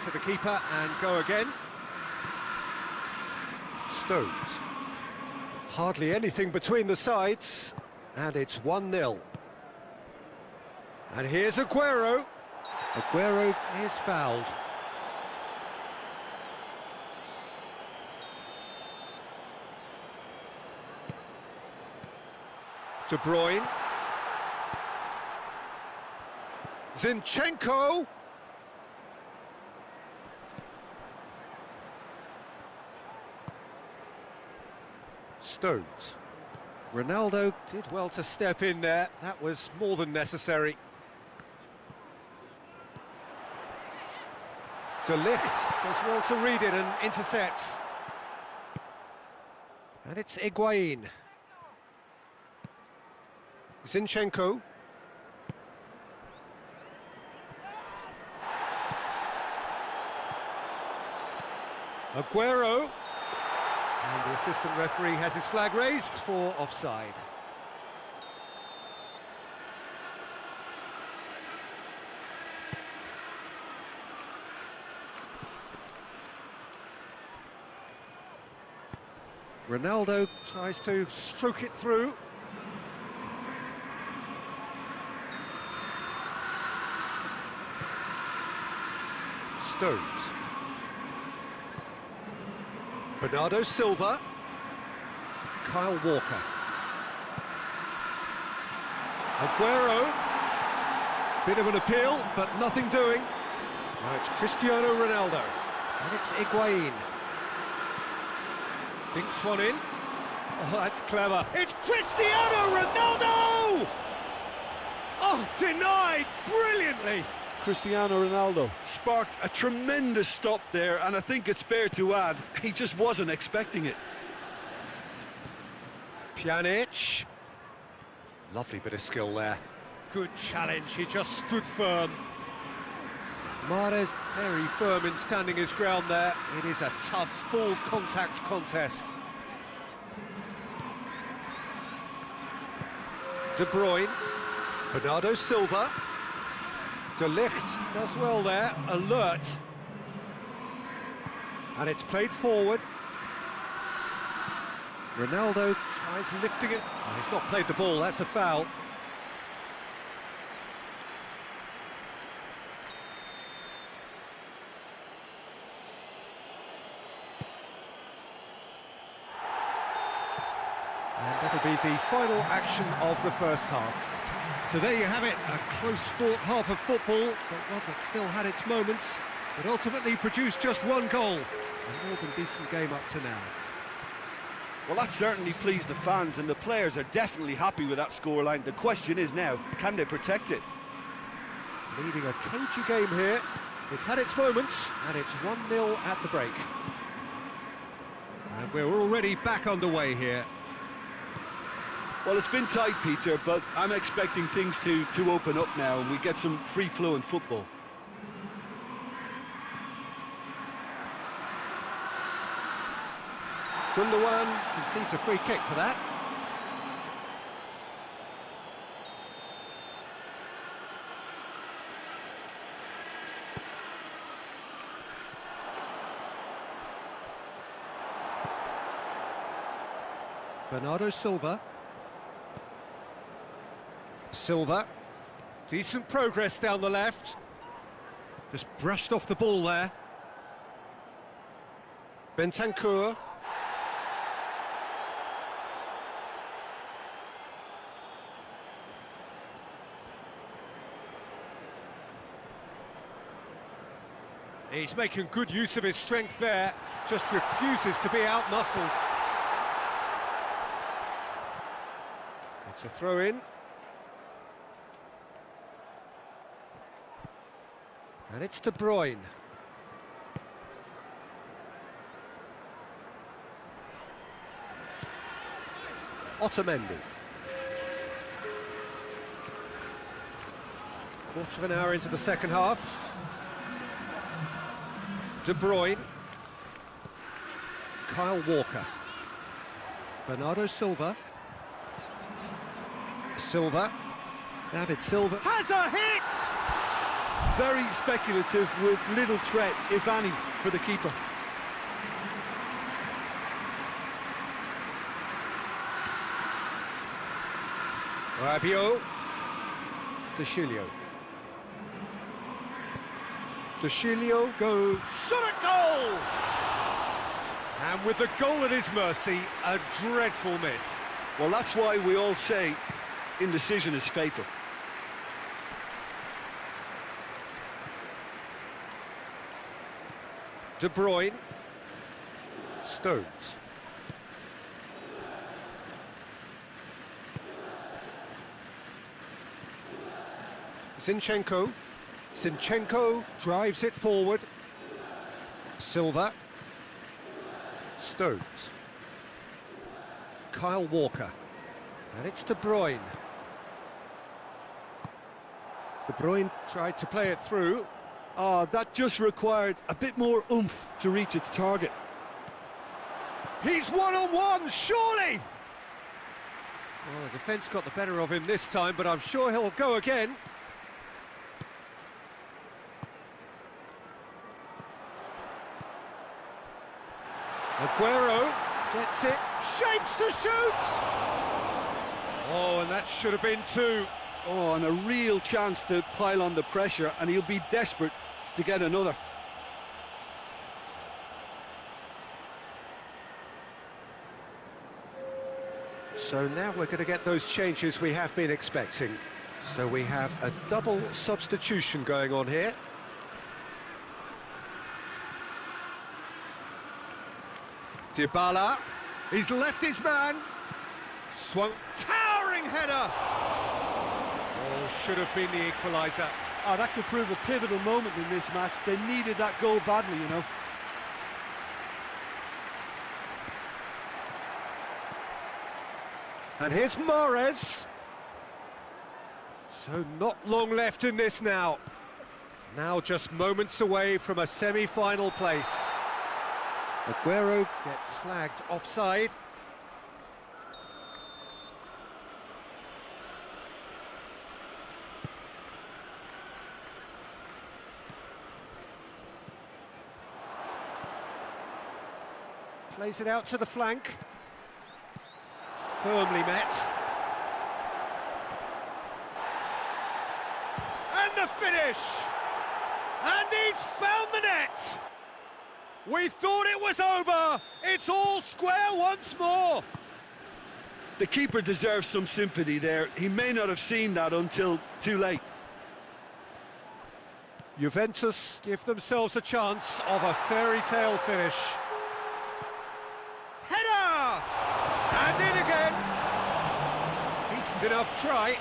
to the keeper and go again. Stones. Hardly anything between the sides, and it's 1-0. And here's Aguero. Aguero is fouled. De Bruyne. Zinchenko. Stones. Ronaldo did well to step in there. That was more than necessary. De Ligt does well to read it and intercepts. And it's Higuain. Zinchenko. Aguero. And the assistant referee has his flag raised for offside. Ronaldo tries to stroke it through. Stones. Bernardo Silva. Kyle Walker. Aguero. Bit of an appeal, but nothing doing. Now it's Cristiano Ronaldo. And it's Higuain. Dinks one in. Oh, that's clever. It's Cristiano Ronaldo! Oh, denied brilliantly. Cristiano Ronaldo sparked a tremendous stop there, and I think it's fair to add, he just wasn't expecting it. Pjanic. Lovely bit of skill there. Good challenge, he just stood firm. Mahrez very firm in standing his ground there. It is a tough, full contact contest. De Bruyne. Bernardo Silva. De Ligt does well there, alert. And it's played forward. Ronaldo tries lifting it. Oh, he's not played the ball, that's a foul. And that'll be the final action of the first half. So there you have it, a close-fought half of football, but one that still had its moments, but ultimately produced just one goal. A more than decent game up to now. Well, that certainly pleased the fans, and the players are definitely happy with that scoreline. The question is now, can they protect it? Leading a cagey game here. It's had its moments, and it's 1-0 at the break. And we're already back underway here. Well, it's been tight, Peter, but I'm expecting things to open up now and we get some free-flowing football. Gundogan concedes a free kick for that. Bernardo Silva. Silva. Decent progress down the left. Just brushed off the ball there. Bentancur. He's making good use of his strength there, just refuses to be out-muscled. It's a throw-in. And it's De Bruyne. Otamendi. Quarter of an hour into the second half. De Bruyne. Kyle Walker. Bernardo Silva. Silva. David Silva. Has a hit! very speculative with little threat, if any, for the keeper. Rabiot. De Chilio. De Chilio goes, shot at goal! And with the goal at his mercy, a dreadful miss. Well, that's why we all say indecision is fatal. De Bruyne. Stones. Zinchenko. Zinchenko drives it forward. Silva. Stones. Kyle Walker. And it's De Bruyne. De Bruyne tried to play it through. Oh, that just required a bit more oomph to reach its target. He's one-on-one, surely! Well, the defence got the better of him this time, but I'm sure he'll go again. Aguero gets it, shapes to shoot! Oh, and that should have been two. Oh, and a real chance to pile on the pressure, and he'll be desperate to get another. So now we're going to get those changes we have been expecting. So we have a double substitution going on here. Dybala, he's left his man. Swung, towering header. Oh, should have been the equaliser. Oh, that could prove a pivotal moment in this match. They needed that goal badly, you know. And here's Mahrez. So not long left in this now. Now just moments away from a semi-final place. Aguero gets flagged offside. Plays it out to the flank. Firmly met. And the finish! And he's found the net! We thought it was over! It's all square once more! The keeper deserves some sympathy there. He may not have seen that until too late. Juventus give themselves a chance of a fairy tale finish. Header! And in again! Decent enough try.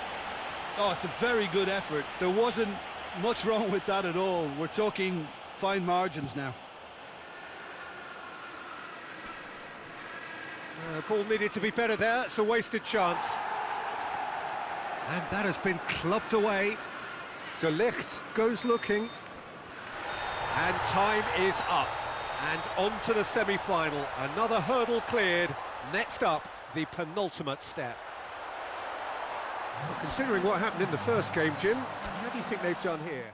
Oh, it's a very good effort. There wasn't much wrong with that at all. We're talking fine margins now. Ball needed to be better there. It's a wasted chance. And that has been clubbed away. De Ligt goes looking. And time is up. And on to the semi-final. Another hurdle cleared. Next up, the penultimate step. Well, considering what happened in the first game, Jim, how do you think they've done here?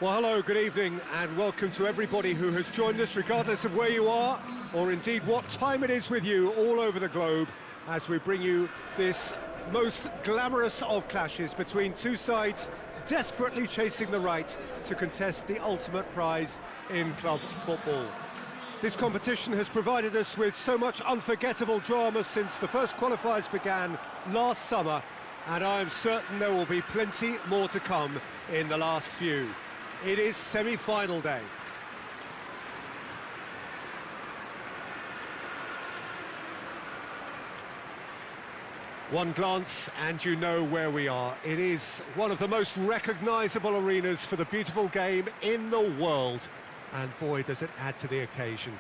Well, hello, good evening, and welcome to everybody who has joined us, regardless of where you are, or indeed what time it is with you all over the globe, as we bring you this most glamorous of clashes between two sides desperately chasing the right to contest the ultimate prize in club football. This competition has provided us with so much unforgettable drama since the first qualifiers began last summer, and I am certain there will be plenty more to come in the last few. It is semi-final day. One glance and you know where we are. It is one of the most recognisable arenas for the beautiful game in the world. And boy, does it add to the occasion.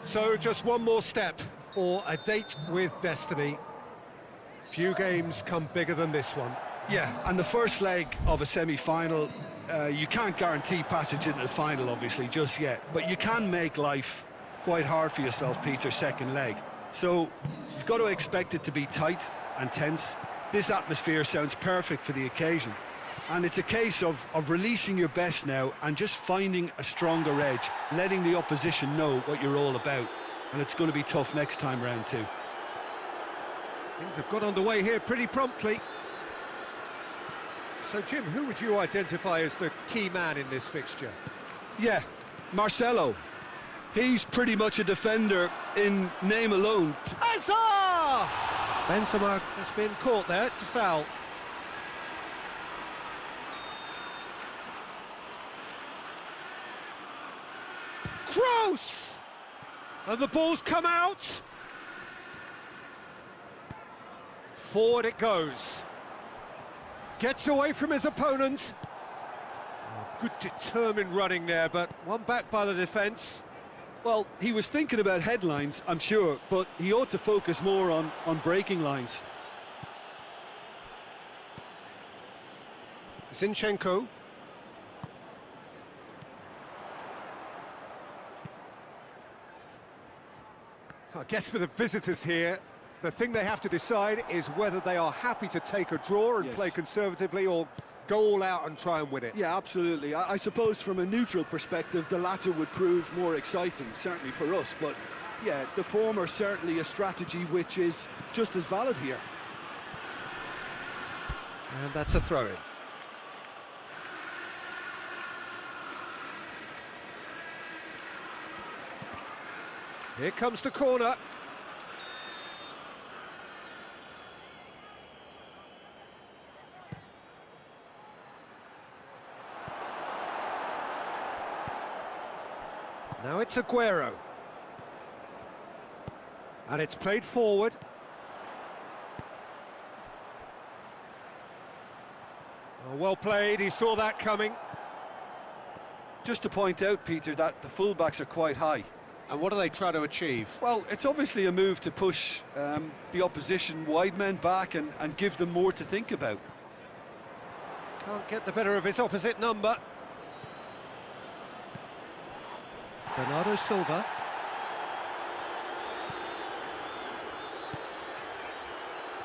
So just one more step for a date with destiny. Few games come bigger than this one. Yeah, and the first leg of a semi-final, you can't guarantee passage into the final, obviously, just yet. But you can make life quite hard for yourself, Peter, second leg. So you've got to expect it to be tight and tense. This atmosphere sounds perfect for the occasion. And it's a case of releasing your best now and just finding a stronger edge, letting the opposition know what you're all about. And it's going to be tough next time round too. Things have got underway here pretty promptly. So, Jim, who would you identify as the key man in this fixture? Yeah, Marcelo. He's pretty much a defender in name alone. Azar! Benzema has been caught there, it's a foul. Gross! And the ball's come out. Forward it goes. Gets away from his opponent. Oh, good determined running there, but one back by the defence. Well, he was thinking about headlines, I'm sure, but he ought to focus more on breaking lines. Zinchenko. I guess for the visitors here, the thing they have to decide is whether they are happy to take a draw and play conservatively or go all out and try and win it. Yeah, absolutely. I suppose from a neutral perspective, the latter would prove more exciting, certainly for us. But, yeah, the former certainly a strategy which is just as valid here. And that's a throw-in. Here comes the corner. Now it's Aguero. And it's played forward. Oh, well played, he saw that coming. Just to point out, Peter, that the fullbacks are quite high. And what do they try to achieve? Well, it's obviously a move to push the opposition wide men back and give them more to think about. Can't get the better of his opposite number. Bernardo Silva.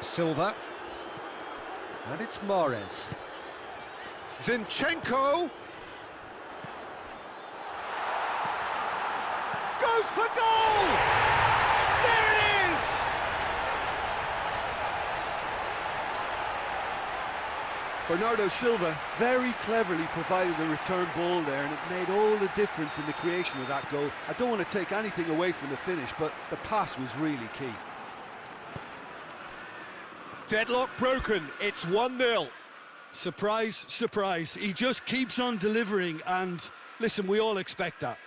Silva. And it's Mahrez. Zinchenko. Goes for goal! There it is! Bernardo Silva very cleverly provided the return ball there, and it made all the difference in the creation of that goal. I don't want to take anything away from the finish, but the pass was really key. Deadlock broken, it's 1-0. Surprise, surprise. He just keeps on delivering, and listen, we all expect that.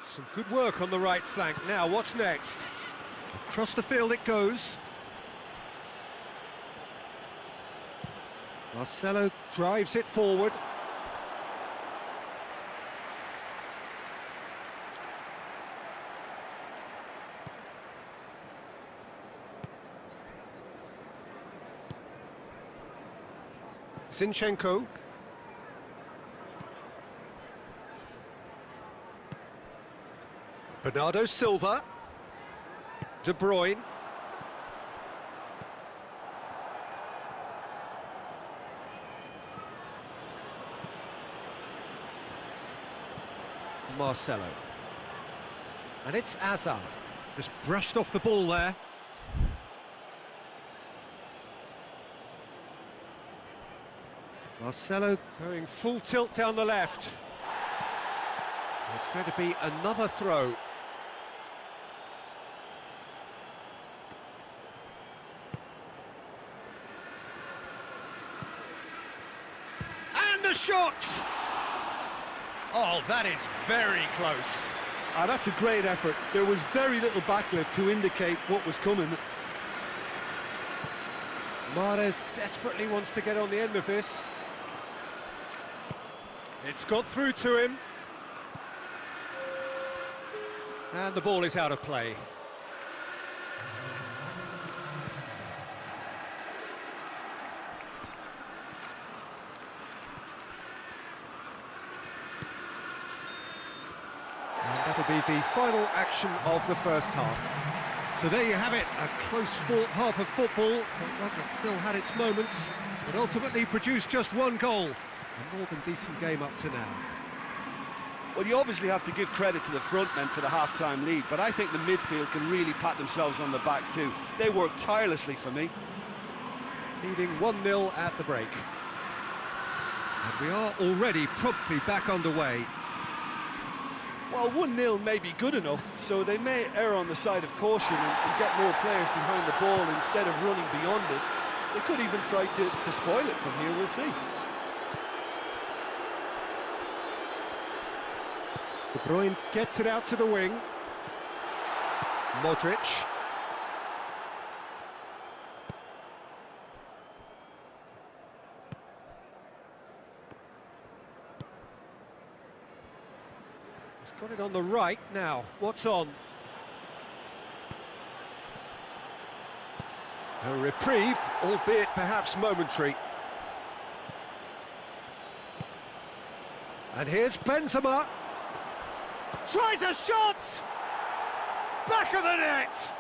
Some good work on the right flank. Now, what's next? Across the field it goes. Marcelo drives it forward. Zinchenko. Bernardo Silva. De Bruyne. Marcelo. And it's Hazard. Just brushed off the ball there. Marcelo going full tilt down the left. It's going to be another throw. And the shot! Oh, that is very close. That's a great effort. There was very little backlift to indicate what was coming. Mahrez desperately wants to get on the end of this. It's got through to him. And the ball is out of play. And that'll be the final action of the first half. So there you have it, a close-fought half of football, but one that still had its moments, but ultimately produced just one goal. A more than decent game up to now. Well, you obviously have to give credit to the front men for the half-time lead, but I think the midfield can really pat themselves on the back too. They worked tirelessly for me. Leading 1-0 at the break. And we are already promptly back underway. Well, 1-0 may be good enough, so they may err on the side of caution and get more players behind the ball instead of running beyond it. They could even try to spoil it from here, we'll see. De Bruyne gets it out to the wing. Modric. He's got it on the right now. What's on? A reprieve, albeit perhaps momentary. And here's Benzema. Tries a shot! Back of the net!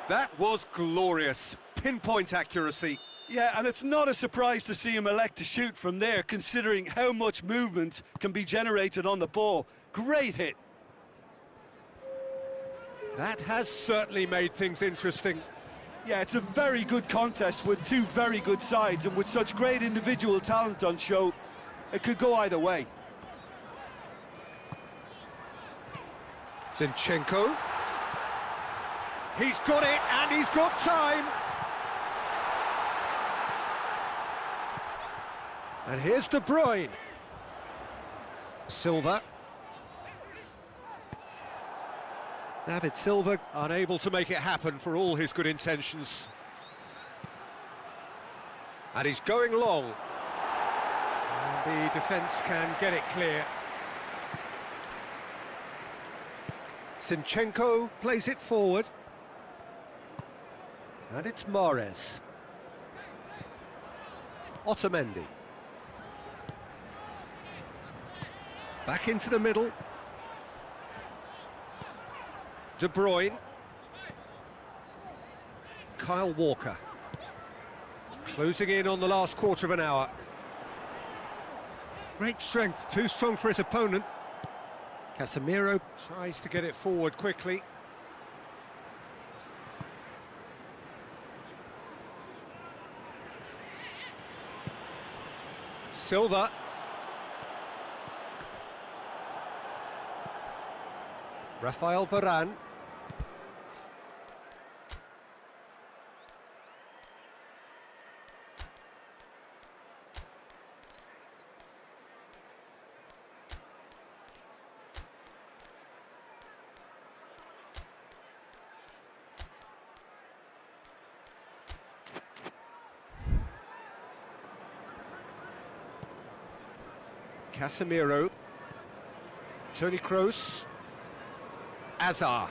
That was glorious. Pinpoint accuracy. Yeah, and it's not a surprise to see him elect to shoot from there, considering how much movement can be generated on the ball. Great hit. That has certainly made things interesting. Yeah, it's a very good contest with two very good sides, and with such great individual talent on show, it could go either way. Zinchenko. He's got it, and he's got time. And here's De Bruyne. Silva. David Silva unable to make it happen for all his good intentions. And he's going long. And the defence can get it clear. Zinchenko plays it forward. And it's Mahrez. Otamendi. Back into the middle. De Bruyne. Kyle Walker. Closing in on the last quarter of an hour. Great strength, too strong for his opponent. Casemiro tries to get it forward quickly. Silva. Rafael Varane. Casemiro. Toni Kroos. Azar.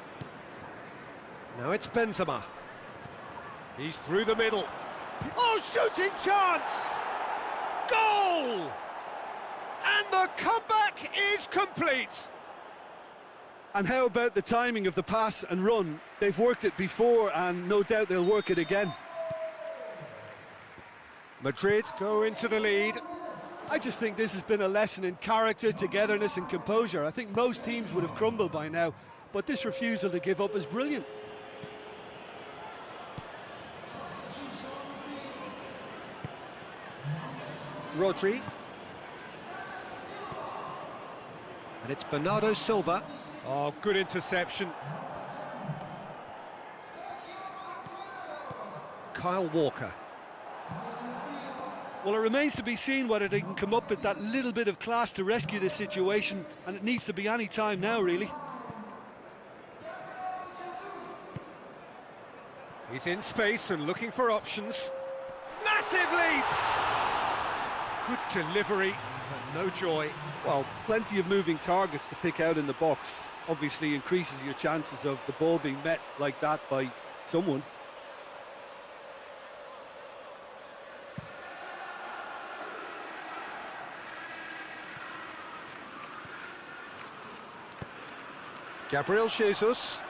Now it's Benzema. He's through the middle. Oh, shooting chance! Goal! And the comeback is complete. And how about the timing of the pass and run? They've worked it before, and no doubt they'll work it again. Madrid go into the lead. I just think this has been a lesson in character, togetherness and composure. I think most teams would have crumbled by now, but this refusal to give up is brilliant. Rodri. And it's Bernardo Silva. Oh, good interception. Kyle Walker. Well, it remains to be seen whether they can come up with that little bit of class to rescue this situation, and it needs to be any time now, really. He's in space and looking for options. Massive leap! Good delivery, but no joy. Well, plenty of moving targets to pick out in the box. Obviously increases your chances of the ball being met like that by someone. Gabriel Jesus.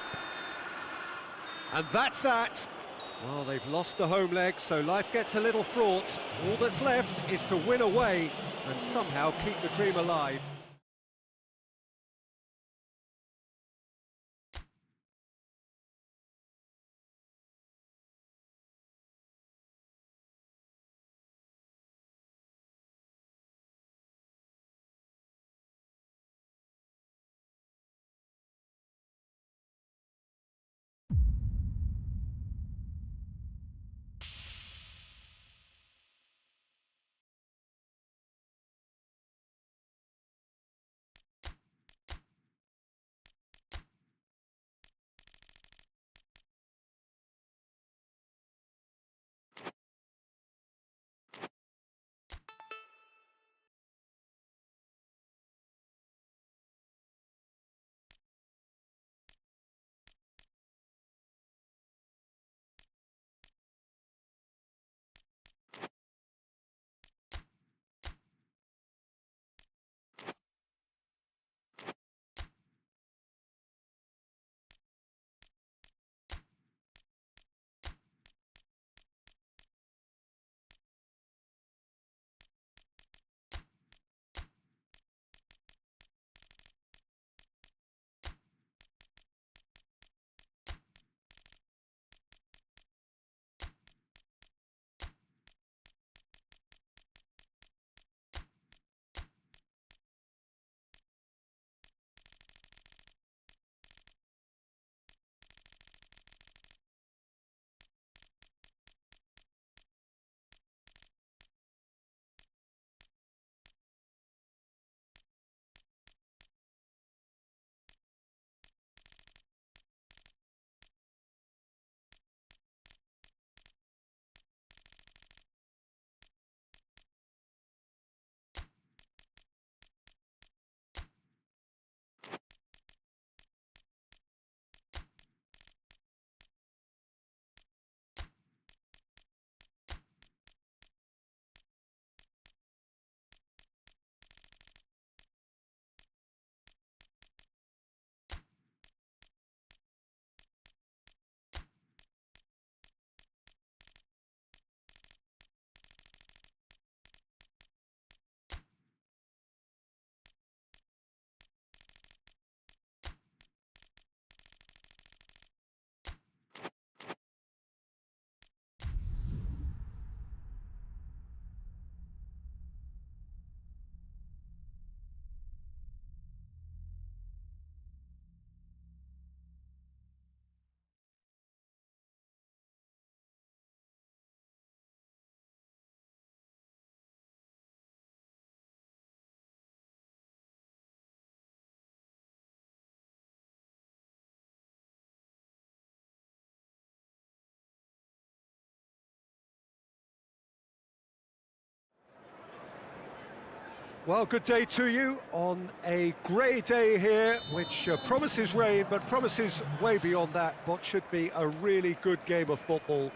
And that's that. Well, they've lost the home leg, so life gets a little fraught. All that's left is to win away and somehow keep the dream alive. Well, good day to you on a grey day here, which promises rain, but promises way beyond that what should be a really good game of football.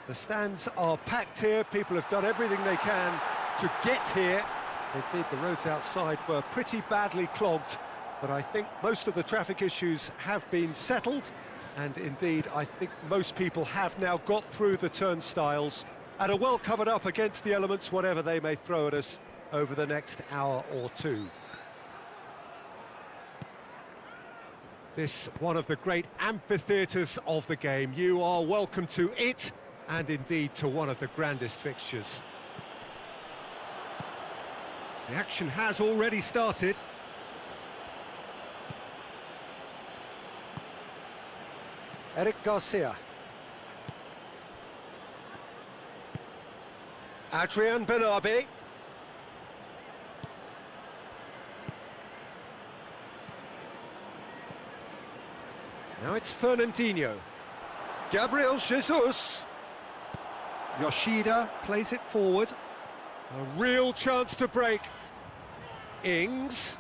The stands are packed here, people have done everything they can to get here. Indeed, the roads outside were pretty badly clogged, but I think most of the traffic issues have been settled, and indeed, I think most people have now got through the turnstiles and are well covered up against the elements, whatever they may throw at us over the next hour or two. This one of the great amphitheatres of the game. You are welcome to it, and indeed to one of the grandest fixtures. The action has already started. Eric Garcia. Adrian Benabe. Now it's Fernandinho. Gabriel Jesus. Yoshida plays it forward. A real chance to break. Ings.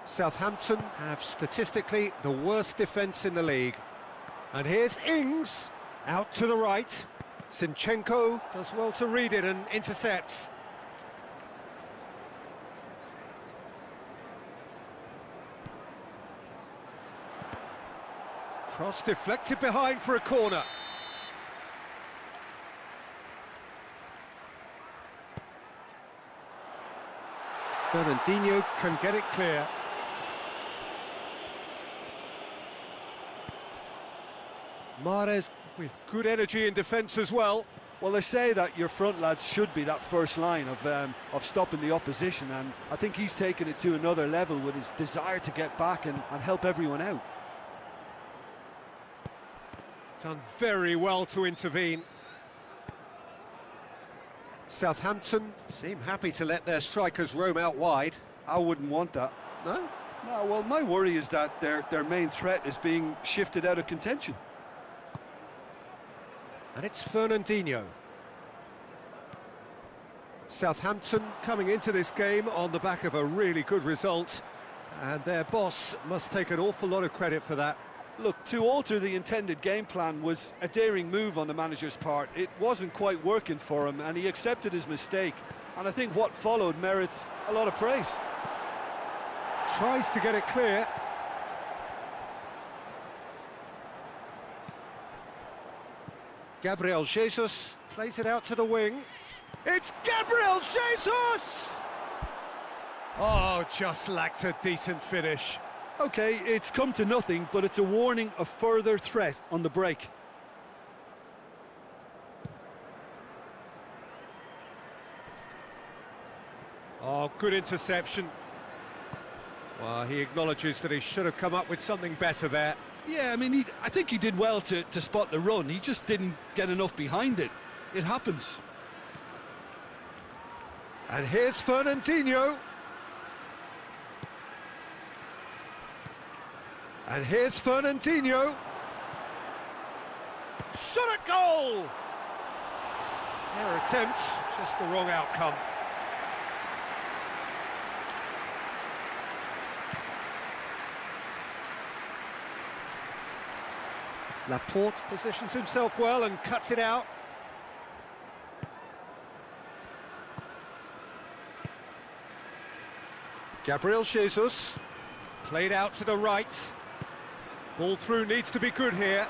Southampton have statistically the worst defence in the league. And here's Ings. Out to the right. Zinchenko does well to read it and intercepts. Cross deflected behind for a corner. Fernandinho can get it clear. Mahrez with good energy in defence as well. Well, they say that your front lads should be that first line of stopping the opposition, and I think he's taken it to another level with his desire to get back and help everyone out. Done very well to intervene. Southampton seem happy to let their strikers roam out wide. I wouldn't want that. No? No, well, my worry is that their main threat is being shifted out of contention. And it's Fernandinho. Southampton coming into this game on the back of a really good result, and their boss must take an awful lot of credit for that. Look, to alter the intended game plan was a daring move on the manager's part. It wasn't quite working for him, and he accepted his mistake. And I think what followed merits a lot of praise. Tries to get it clear. Gabriel Jesus plays it out to the wing. It's Gabriel Jesus! Oh, just lacked a decent finish. Okay, it's come to nothing, but it's a warning of further threat on the break. Oh, good interception. Well, he acknowledges that he should have come up with something better there. Yeah, I mean, I think he did well to spot the run. He just didn't get enough behind it. It happens. And here's Fernandinho. And here's Fernandinho. Shot at goal! Fair attempt, just the wrong outcome. Laporte positions himself well and cuts it out. Gabriel Jesus, played out to the right. Ball through needs to be good here.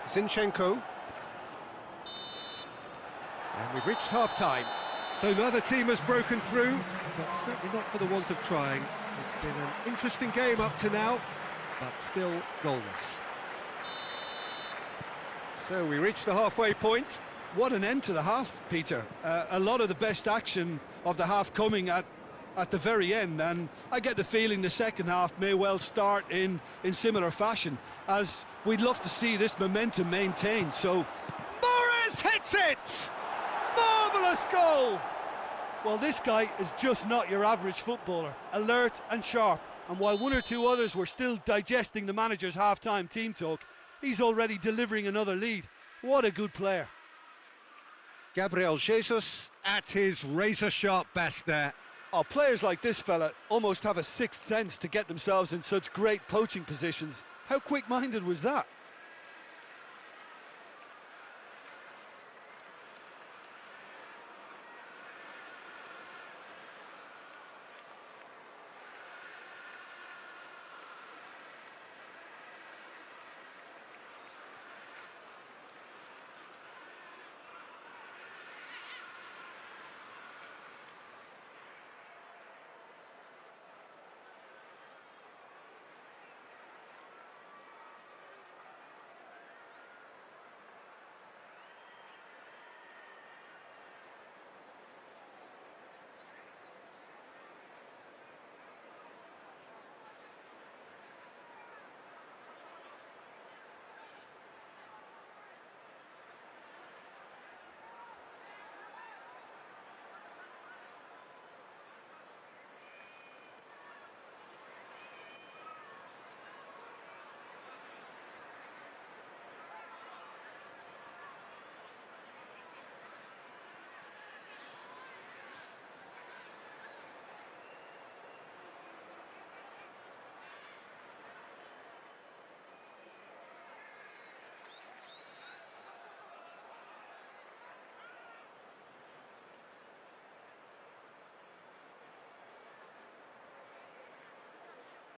Zinchenko. And we've reached half-time. So neither team has broken through, but certainly not for the want of trying. It's been an interesting game up to now, but still goalless. So we reach the halfway point. What an end to the half, Peter. A lot of the best action of the half coming at the very end, and I get the feeling the second half may well start in similar fashion, as we'd love to see this momentum maintained. So Mahrez hits it! Marvellous goal! Well, this guy is just not your average footballer. Alert and sharp. And while one or two others were still digesting the manager's half-time team talk, he's already delivering another lead. What a good player. Gabriel Jesus at his razor-sharp best there. Oh, players like this fella almost have a sixth sense to get themselves in such great poaching positions. How quick-minded was that?